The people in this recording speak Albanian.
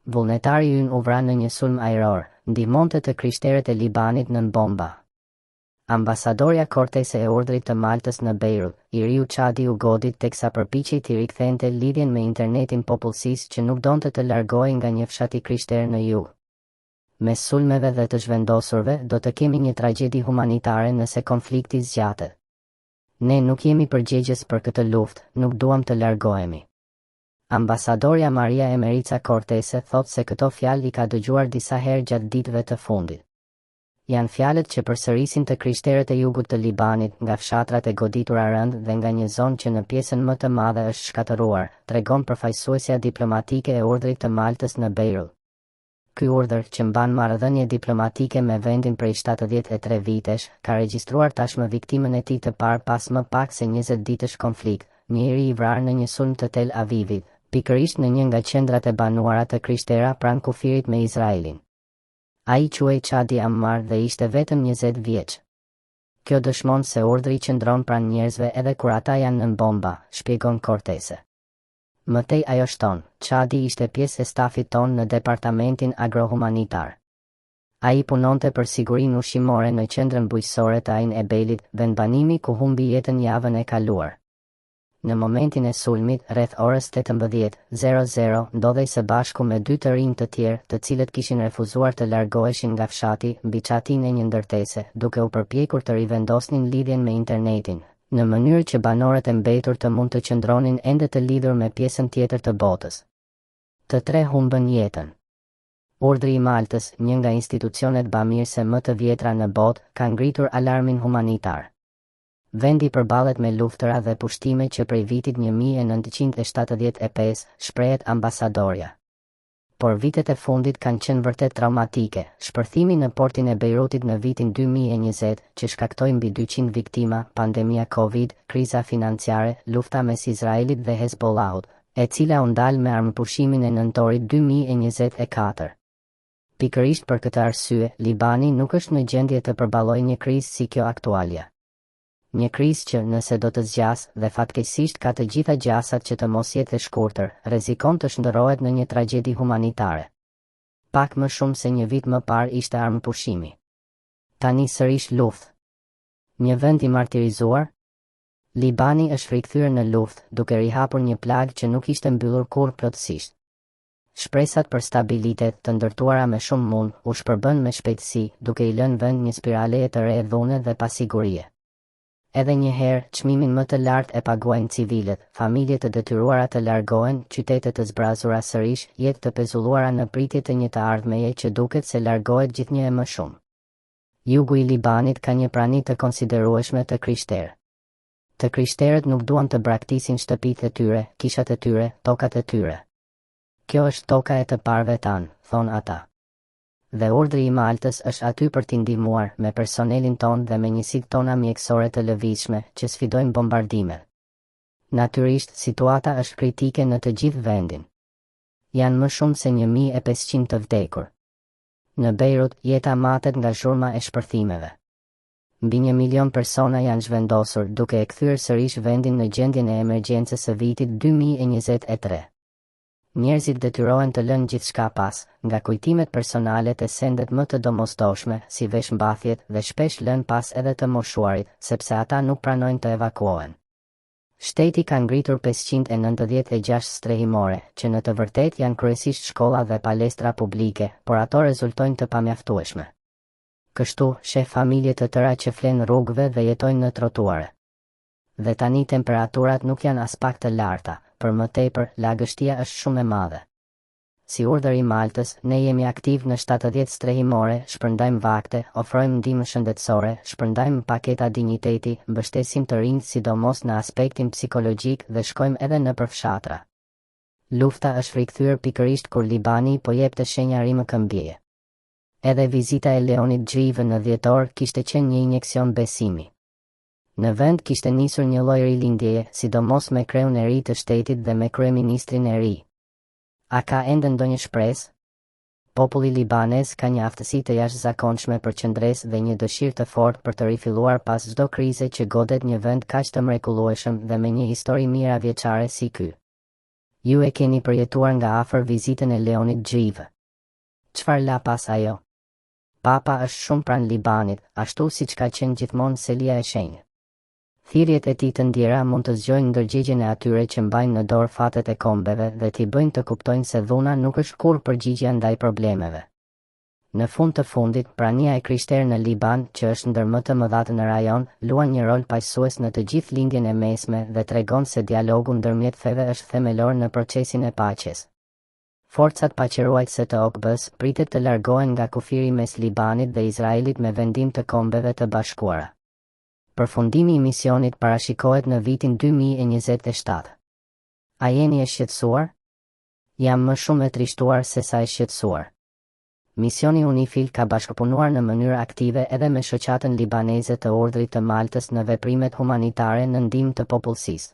Vullnetari ynë u vra në një sulm ajror, ndihmonte të krishterët e Libanit nën bomba. Ambasadorja Cortese e urdhrit të Maltës në Beirut, Iriu Çadi u godit teksa përpiqej të rikthente lidhjen me internetin popullsisë që nuk donte të largohej nga një fshat i krishterë në jug. Mes sulmeve dhe të zhvendosurve do të kemi një tragjedi humanitare nëse konflikti zgjatet. Ne nuk jemi përgjegjës për këtë luftë, nuk duam të largohemi. Ambasadorja Maria Emerica Cortese thot se këto fjalë I ka dëgjuar disa herë gjatë ditëve të fundit. Janë fjalët që përsërisin të krishterët e jugut të Libanit nga fshatrat e goditura rënd dhe nga një zonë që në pjesën më të madhe është shkatëruar, tregon përfaqësuesja diplomatike e urdhrit të Maltës në Beirut. Ky urdhër, që mban marrëdhënie diplomatike me vendin prej 73 vitesh, ka regjistruar tashmë viktimën e tij të parë pas më pak se 20 ditësh konflikt, njeri I vrarë në një sulm të Tel Avivit, pikërisht në një nga qendrat e banuara të krishtera pranë kufirit me Izraelin. Ai quhej Çadi Ammar dhe ishte vetëm 20 vjeç. Kjo dëshmon se urdhri qëndron pranë njerëzve edhe kur ata janë nën bomba, shpjegon Cortese. Mëtej ajo shton, Çadi ishte pjesë e stafit ton në departamentin agrohumanitar. Ai punonte për sigurinë ushqimore në qendrën bujqësore të Ain Ebelit, vendbanimi ku humbi jetën javën e kaluar. Në momentin e sulmit, rreth orës 18:00, ndodhej së bashku me 2 të rinj të tjerë, të cilët kishin refuzuar të largoheshin nga fshati, mbi çatin e një ndërtese, duke u përpjekur të rivendosnin lidhjen me internetin, në mënyrë që banorët e mbetur të mund të qëndronin ende të lidhur me pjesën tjetër të botës. Të tre humbën jetën. Urdhri I Maltës, një nga institucionet bamirëse më të vjetra në botë, ka ngritur alarmin humanitar. Vendi përballet me luftëra dhe pushtime që prej vitit 1975, shprehet ambasadorja. Por vitet e fundit kanë qenë vërtet traumatike. Shpërthimi në portin e Beirutit në vitin 2020, që shkaktoi mbi 200 viktima, pandemia Covid, kriza financiare, lufta mes Izraelit dhe Hezbollahut, e cila u ndal me armëpushimin e nëntorit 2024. Pikërisht për këtë arsye, Libani nuk është në gjendje të përballojë një krizë si kjo aktualja. Një krizë që, nëse do të zgjas, dhe fatkeqësisht ka të gjitha gjasat që të mos jetë e shkurtër, rrezikon të shndërrohet në një tragjedi humanitare. Pak më shumë se një vit më parë ishte armëpushimi. Tani sërish luftë. Një vend I martirizuar? Libani është rikthyer në luftë, duke rihapur një plagë që nuk ishte mbyllur kurrë plotësisht. Shpresat për stabilitet të ndërtuara me shumë mund u shpërbën me shpejtësi, duke I lënë vend një spirale të re dhune dhe pasigurie. Edhe një herë, çmimin më të lartë e paguajnë civilet, familje të detyruara të largohen, qytete të zbrazura sërish, jetë të pezulluara në pritje të një të ardhmeje që duket se largohet gjithnjë e më shumë. Jugu I Libanit ka një prani të konsiderueshme të krishterë. Të krishterët nuk duan të braktisin shtëpitë e tyre, kishat e tyre, tokat e tyre. Kjo është toka e të parëve tanë, thon ata. Dhe urdhri I Maltës është aty për t'i ndihmuar me personelin ton dhe me njësitë tona mjekësore të lëvizshme që sfidojnë bombardimet. Natyrisht, situata është kritike në të gjithë vendin. Janë më shumë se 1500 të vdekur. Në Beirut, jeta matet nga zhurma e shpërthimeve. Mbi 1 milion persona janë zhvendosur, duke e kthyer sërish vendin në gjendjen e emergjencës së vitit 2023. Njerëzit detyrohen të lënë gjithçka pas, nga kujtimet personale të sendet më të domosdoshme, si veshmbathjet, dhe shpesh lënë pas edhe të moshuarit, sepse ata nuk pranojnë të evakuohen. Shteti ka ngritur 596 strehimore, që në të vërtet janë kryesisht shkolla dhe palestra publike, por ato rezultojnë të pamjaftueshme. Kështu, sheh familje të tëra që flenë rrugëve dhe jetojnë në trotuare. Dhe tani temperaturat nuk janë as pak të larta, për më tepër, lagështia është shumë e madhe. Si urdhër I Maltës, ne jemi aktiv në 70 strehimore, shpërndajmë vakte, ofrojmë ndihmë shëndetësore, shpërndajmë paketa dinjiteti, mbështesim të rinjt sidomos në aspektin psikologjik dhe shkojmë edhe në përfshatra. Lufta është rikthyer pikërisht kur Libani po jepte shenja rimëkëmbjeje. Edhe vizita e Leonid Xhive në dhjetor kishte qenë një injeksion besimi. Në vend kishte nisur një lloj rilindjeje, sidomos me kreun e ri të shtetit dhe me kryeministrin e ri. A ka ende ndonjë shpresë? Populli libanez ka një aftësi të jashtëzakonshme për qëndres dhe një dëshirë të fortë për të rifilluar pas çdo krize që godet një vend kaq të mrekullueshëm dhe me një histori mijëravjeçare si ky. Ju e keni përjetuar nga afër vizitën e Leonid Xhive. Çfarë la pas ajo? Papa është shumë pranë Libanit, ashtu siç ka qenë gjithmonë Selia e Shenjtë. Thirrjet e tij të ndjera mund të zgjojnë ndërgjigjen e atyre që mbajnë në dorë fatet e kombeve dhe t'i bëjnë të kuptojnë se dhuna nuk është kurrë përgjigjja ndaj problemeve. Në fund të fundit, prania e krishterë në Liban, që është ndër më të mëdhat në rajon, luan një rol paqësues në të gjithë lindjen e mesme dhe tregon se dialogu ndërmjet feve është themelor në procesin e paqes. Forcat paqëruajtëse të OKB-s pritet të largohen nga kufiri mes Libanit dhe Izraelit me vendim të Kombeve të Bashkuara. Përfundimi i misionit parashikohet në vitin 2027. A jeni e shqetësuar? Jam më shumë e trishtuar se sa e shqetësuar. Misioni UNIFIL ka bashkëpunuar në mënyrë aktive edhe me shoqatën libaneze të Urdhrit të Maltës në veprimet humanitare në ndihmë të popullsisë.